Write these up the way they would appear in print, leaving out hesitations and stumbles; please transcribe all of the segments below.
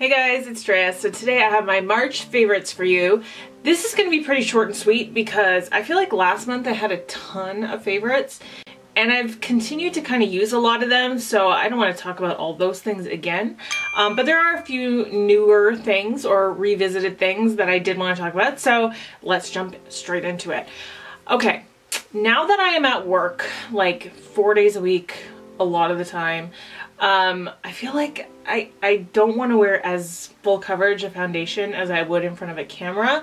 Hey guys, it's Drea. So today I have my March favorites for you. This is going to be pretty short and sweet because I feel like last month I had a ton of favorites and I've continued to kind of use a lot of them, so I don't want to talk about all those things again. But there are a few newer things or revisited things that I did want to talk about, so let's jump straight into it. Okay, now that I am at work like 4 days a week, a lot of the time, I feel like I don't want to wear as full coverage of foundation as I would in front of a camera.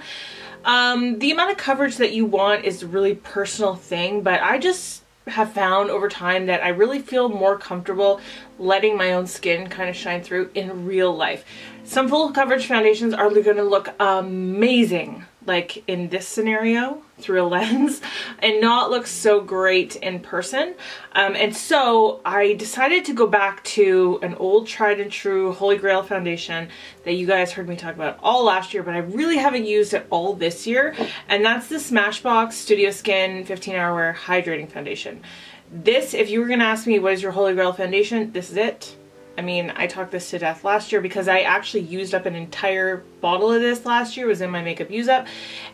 The amount of coverage that you want is a really personal thing, but I just have found over time that I really feel more comfortable letting my own skin kind of shine through in real life. Some full coverage foundations are going to look amazing, like in this scenario through a lens, and not look so great in person. And so I decided to go back to an old tried and true Holy Grail foundation that you guys heard me talk about all last year, but I really haven't used it all this year. And that's the Smashbox Studio Skin 15-Hour Wear Hydrating Foundation. This, if you were gonna ask me what is your Holy Grail foundation, this is it. I mean, I talked this to death last year because I actually used up an entire bottle of this last year. It was in my makeup use up.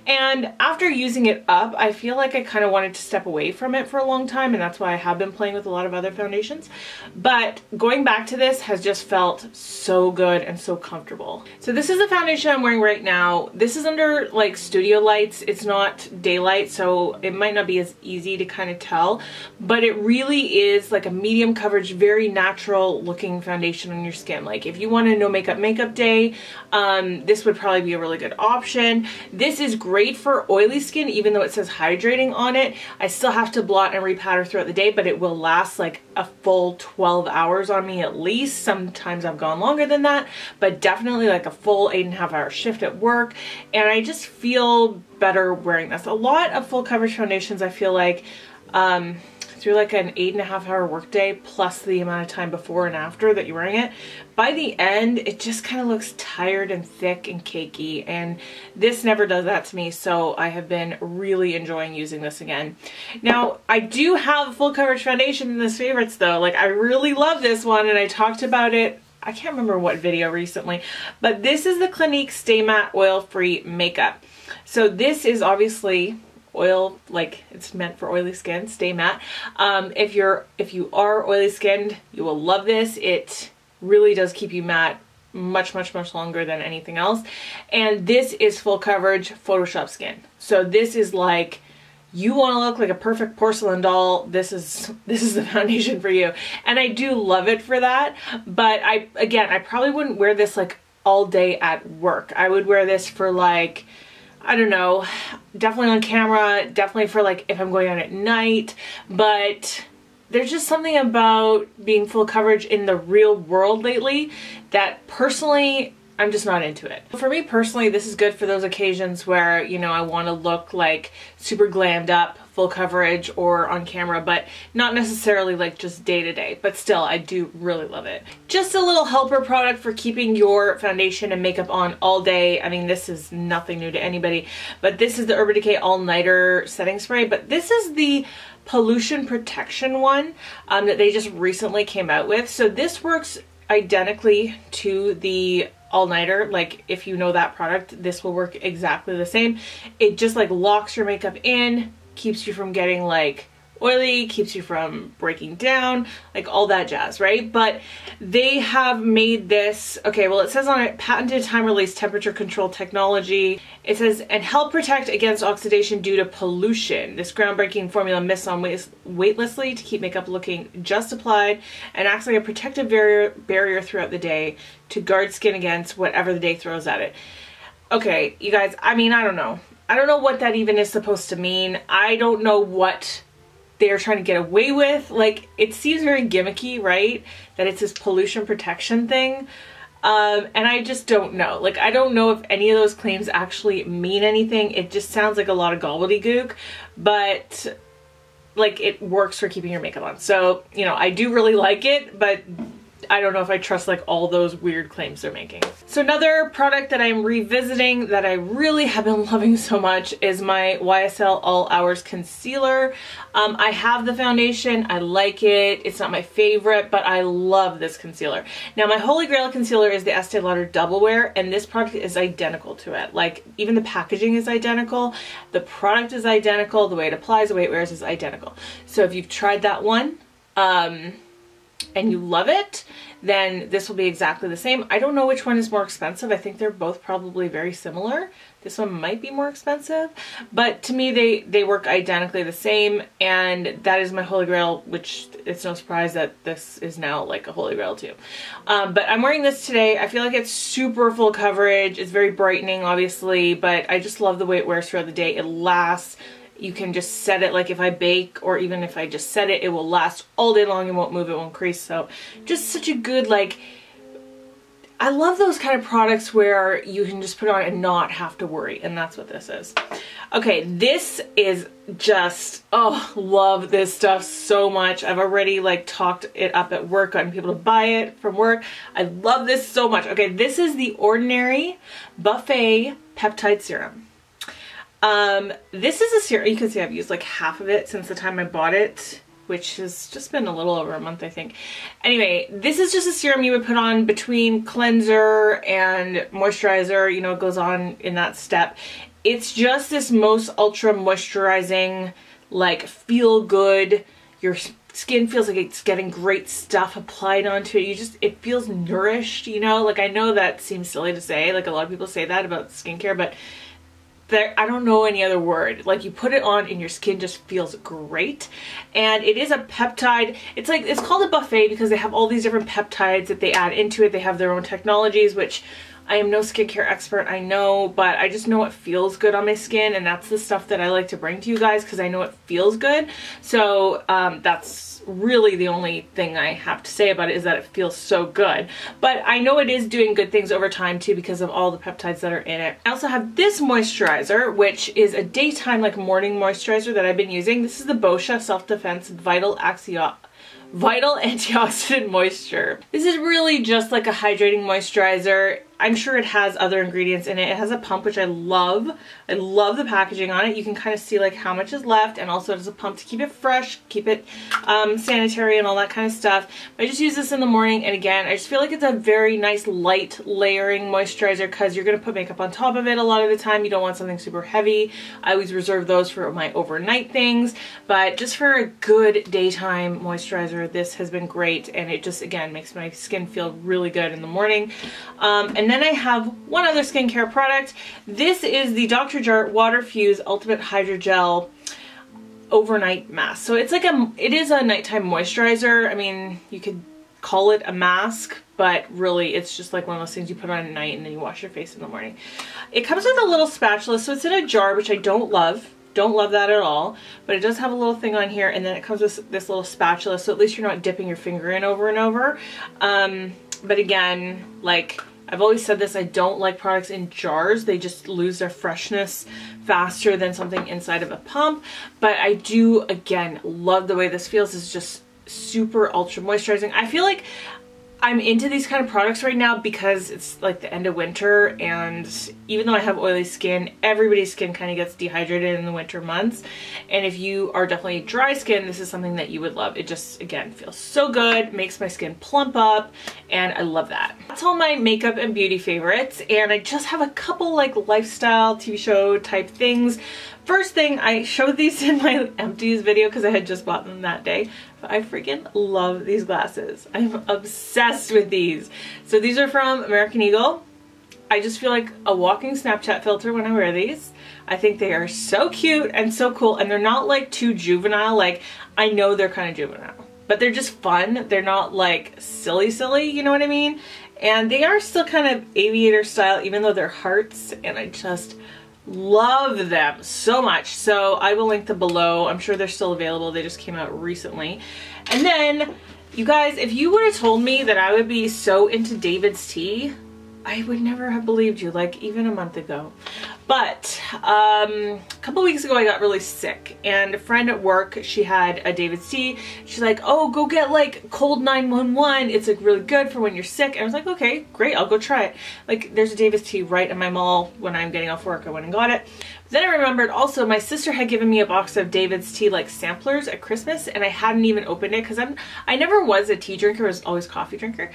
And after using it up, I feel like I kind of wanted to step away from it for a long time, and that's why I have been playing with a lot of other foundations. But going back to this has just felt so good and so comfortable. So this is the foundation I'm wearing right now. This is under like studio lights. It's not daylight, so it might not be as easy to kind of tell, but it really is like a medium coverage, very natural looking foundation on your skin. Like if you want a no makeup day, this would probably be a really good option. This is great for oily skin, even though it says hydrating on it. I still have to blot and repowder throughout the day, but it will last like a full 12 hours on me at least. Sometimes I've gone longer than that, but definitely like a full 8.5-hour shift at work. And I just feel better wearing this. A lot of full coverage foundations, I feel like, through like an 8.5-hour workday plus the amount of time before and after that you're wearing it, by the end it just kind of looks tired and thick and cakey, and this never does that to me, so I have been really enjoying using this again. Now I do have a full coverage foundation in this favorites though. Like I really love this one, and I talked about it, I can't remember what video recently, but this is the Clinique Stay Matte Oil Free Makeup. So this is obviously oil, like it's meant for oily skin, stay matte. If you are oily skinned, you will love this. It really does keep you matte much longer than anything else. And this is full coverage Photoshop skin. So this is like, you want to look like a perfect porcelain doll, this is the foundation for you. And I do love it for that, but I probably wouldn't wear this like all day at work. I would wear this for like, I don't know, definitely on camera, definitely for like if I'm going out at night, but there's just something about being full coverage in the real world lately that personally, I'm just not into it. For me personally, this is good for those occasions where, you know, I want to look like super glammed up, full coverage or on camera, but not necessarily like just day to day, but still I do really love it. Just a little helper product for keeping your foundation and makeup on all day. I mean, this is nothing new to anybody, but this is the Urban Decay All Nighter Setting Spray, but this is the pollution protection one that they just recently came out with. So this works identically to the All Nighter. Like if you know that product, this will work exactly the same. It just like locks your makeup in, keeps you from getting like oily, keeps you from breaking down, like all that jazz, right? But they have made this, okay, well it says on it, patented time-release temperature control technology. It says, and help protect against oxidation due to pollution. This groundbreaking formula mists on weightlessly to keep makeup looking just applied and acts like a protective barrier throughout the day to guard skin against whatever the day throws at it. Okay, you guys, I mean, I don't know. I don't know what that even is supposed to mean. I don't know what they're trying to get away with. Like, it seems very gimmicky, right? That it's this pollution protection thing. And I just don't know. Like, I don't know if any of those claims actually mean anything. It just sounds like a lot of gobbledygook, but like it works for keeping your makeup on. So, you know, I do really like it, but I don't know if I trust like all those weird claims they're making. So another product that I'm revisiting that I really have been loving so much is my YSL All Hours Concealer. I have the foundation, I like it, it's not my favorite, but I love this concealer. Now my Holy Grail concealer is the Estee Lauder Double Wear, and this product is identical to it. Like, even the packaging is identical, the product is identical, the way it applies, the way it wears is identical. So if you've tried that one, and you love it, then this will be exactly the same. I don't know which one is more expensive. I think they're both probably very similar. This one might be more expensive, but to me they work identically the same, and that is my Holy Grail, which it's no surprise that this is now like a Holy Grail too. But I'm wearing this today. I feel like it's super full coverage. It's very brightening, obviously, but I just love the way it wears throughout the day. It lasts. You can just set it, like if I bake or even if I just set it, it will last all day long. It won't move, it won't crease. So just such a good, like, I love those kind of products where you can just put it on and not have to worry, and that's what this is. Okay, this is just, oh, love this stuff so much. I've already like talked it up at work, gotten people to buy it from work. I love this so much. Okay, this is the Ordinary Buffet Peptide Serum. This is a serum, you can see I've used like half of it since the time I bought it, which has just been a little over a month, I think. Anyway, this is just a serum you would put on between cleanser and moisturizer. You know, it goes on in that step. It's just this most ultra moisturizing, like, feel good. Your skin feels like it's getting great stuff applied onto it. It feels nourished, you know? Like, I know that seems silly to say, like a lot of people say that about skincare, but I don't know any other word. Like, you put it on and your skin just feels great. And it is a peptide. It's like, it's called a buffet because they have all these different peptides that they add into it. They have their own technologies, which I am no skincare expert, I know, but I just know it feels good on my skin, and that's the stuff that I like to bring to you guys because I know it feels good. So that's really the only thing I have to say about it, is that it feels so good. But I know it is doing good things over time too because of all the peptides that are in it. I also have this moisturizer, which is a daytime, like, morning moisturizer that I've been using. This is the Boscia Self-Defense Vital Antioxidant Moisture. This is really just like a hydrating moisturizer. I'm sure it has other ingredients in it. It has a pump, which I love. I love the packaging on it. You can kind of see like how much is left, and also it has a pump to keep it fresh, keep it sanitary and all that kind of stuff. But I just use this in the morning, and again, I just feel like it's a very nice light layering moisturizer because you're going to put makeup on top of it a lot of the time. You don't want something super heavy. I always reserve those for my overnight things, but just for a good daytime moisturizer, this has been great, and it just, again, makes my skin feel really good in the morning. And then I have one other skincare product. This is the Dr. Jart Water Fuse Ultimate Hydrogel Overnight Mask. So it's like it is a nighttime moisturizer. I mean, you could call it a mask, but really it's just like one of those things you put on at night and then you wash your face in the morning. It comes with a little spatula, so it's in a jar, which I don't love. Don't love that at all, but it does have a little thing on here, and then it comes with this little spatula, so at least you're not dipping your finger in over and over. But again, like, I've always said this, I don't like products in jars. They just lose their freshness faster than something inside of a pump. But I do, again, love the way this feels. It's just super ultra moisturizing. I feel like I'm into these kind of products right now because it's like the end of winter, and even though I have oily skin, everybody's skin kind of gets dehydrated in the winter months. And if you are definitely dry skin, this is something that you would love. It just, again, feels so good, makes my skin plump up, and I love that. That's all my makeup and beauty favorites, and I just have a couple like lifestyle TV show type things. First thing, I showed these in my empties video because I had just bought them that day. But I freaking love these glasses. I'm obsessed with these. So these are from American Eagle. I just feel like a walking Snapchat filter when I wear these. I think they are so cute and so cool, and they're not like too juvenile. Like, I know they're kind of juvenile, but they're just fun. They're not like silly, you know what I mean? And they are still kind of aviator style, even though they're hearts, and I just love them so much. So I will link them below. I'm sure they're still available. They just came out recently. And then, you guys, if you would have told me that I would be so into David's tea, I would never have believed you, like even a month ago. But couple weeks ago I got really sick, and a friend at work, she had a David's tea. She's like, oh, go get like cold 911. It's like really good for when you're sick. And I was like, okay, great, I'll go try it. Like there's a David's tea right in my mall. When I'm getting off work, I went and got it. Then I remembered also my sister had given me a box of David's tea like samplers at Christmas, and I hadn't even opened it because I never was a tea drinker, I was always a coffee drinker.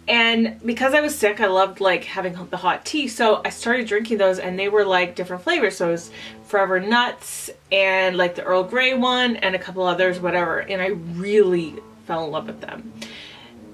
And because I was sick, I loved like having the hot tea, so I started drinking those, and they were like different flavors. So it was Forever Nuts and like the Earl Grey one and a couple others, whatever, and I really fell in love with them.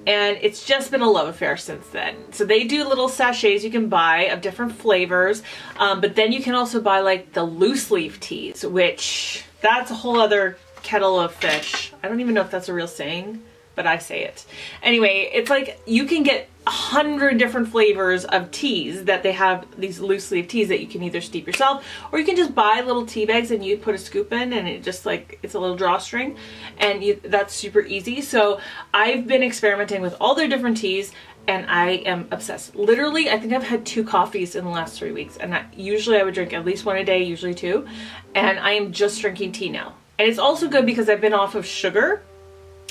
And it's just been a love affair since then. So they do little sachets you can buy of different flavors, but then you can also buy like the loose leaf teas, which that's a whole other kettle of fish. I don't even know if that's a real saying, but I say it. Anyway, it's like you can get 100 different flavors of teas that they have, these loose leaf teas that you can either steep yourself, or you can just buy little tea bags and you put a scoop in, and it just like, it's a little drawstring, and that's super easy. So I've been experimenting with all their different teas, and I am obsessed. Literally, I think I've had 2 coffees in the last 3 weeks, and usually I would drink at least 1 a day, usually 2, and I am just drinking tea now. And it's also good because I've been off of sugar.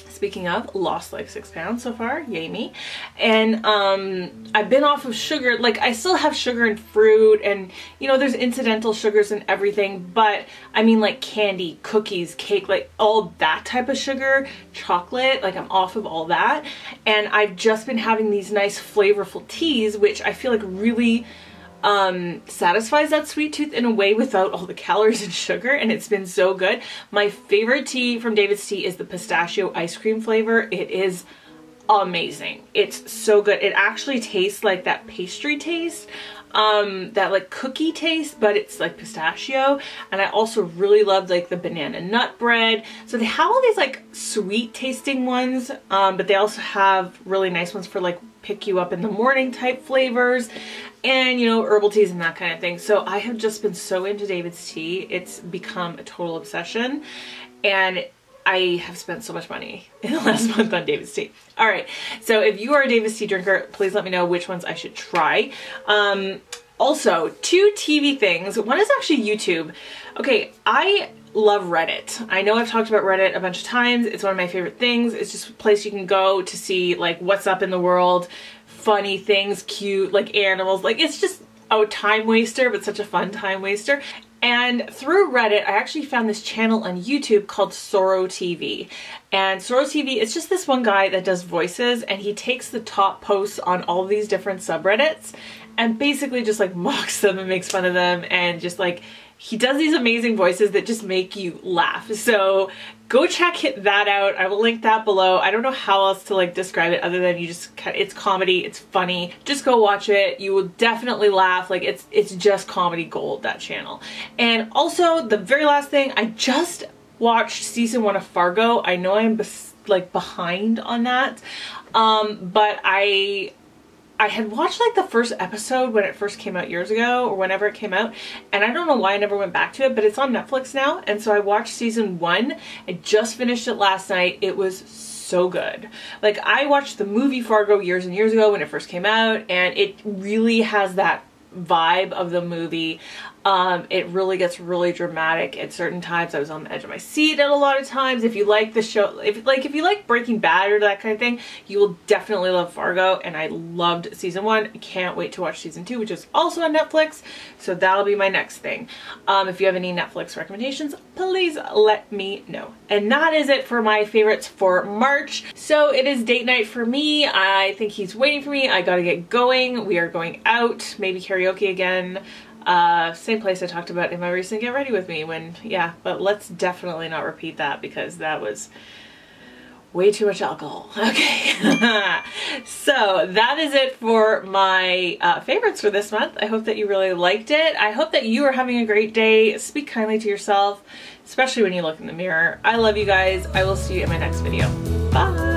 Speaking of, lost like 6 pounds so far, yay me. And I've been off of sugar. Like I still have sugar in fruit, and you know, there's incidental sugars and everything, but I mean like candy, cookies, cake, like all that type of sugar, chocolate, like I'm off of all that. And I've just been having these nice flavorful teas, which I feel like really satisfies that sweet tooth in a way without all the calories and sugar, and it's been so good. My favorite tea from David's Tea is the pistachio ice cream flavor. It is amazing. It's so good. It actually tastes like that pastry taste, that like cookie taste, but it's like pistachio. And I also really love like the banana nut bread. So they have all these like sweet tasting ones, but they also have really nice ones for like pick you up in the morning type flavors, and you know, herbal teas and that kind of thing. So I have just been so into David's Tea. It's become a total obsession, and I have spent so much money in the last month on David's Tea. All right, so if you are a David's Tea drinker, please let me know which ones I should try. Also, 2 TV things. One is actually YouTube. Okay, I love Reddit. I know I've talked about Reddit a bunch of times. It's one of my favorite things. It's just a place you can go to see like what's up in the world, funny things, cute, like animals. Like it's just a time waster, but such a fun time waster. And through Reddit, I actually found this channel on YouTube called Sorrow TV. And Sorrow TV, it's just this one guy that does voices, and he takes the top posts on all these different subreddits and basically just like mocks them and makes fun of them, and just like, he does these amazing voices that just make you laugh. So go check that out. I will link that below. I don't know how else to like describe it other than it's comedy, it's funny. Just go watch it. You will definitely laugh. Like it's just comedy gold, that channel. And also the very last thing, I just watched season 1 of Fargo. I know I'm like behind on that, but I had watched like the first episode when it first came out years ago, or whenever it came out, and I don't know why I never went back to it, but it's on Netflix now, and so I watched season 1. I just finished it last night. It was so good. Like I watched the movie Fargo years and years ago when it first came out, and it really has that vibe of the movie. It really gets really dramatic at certain times. I was on the edge of my seat at a lot of times. If you like the show, if you like Breaking Bad or that kind of thing, you will definitely love Fargo, and I loved season 1. I can't wait to watch season 2, which is also on Netflix, so that'll be my next thing. If you have any Netflix recommendations, please let me know. And that is it for my favorites for March. So it is date night for me. I think he's waiting for me. I gotta get going. We are going out, maybe karaoke again. Same place I talked about in my recent Get Ready With Me but let's definitely not repeat that because that was way too much alcohol. Okay. So that is it for my favorites for this month. I hope that you really liked it. I hope that you are having a great day. Speak kindly to yourself, especially when you look in the mirror. I love you guys. I will see you in my next video. Bye.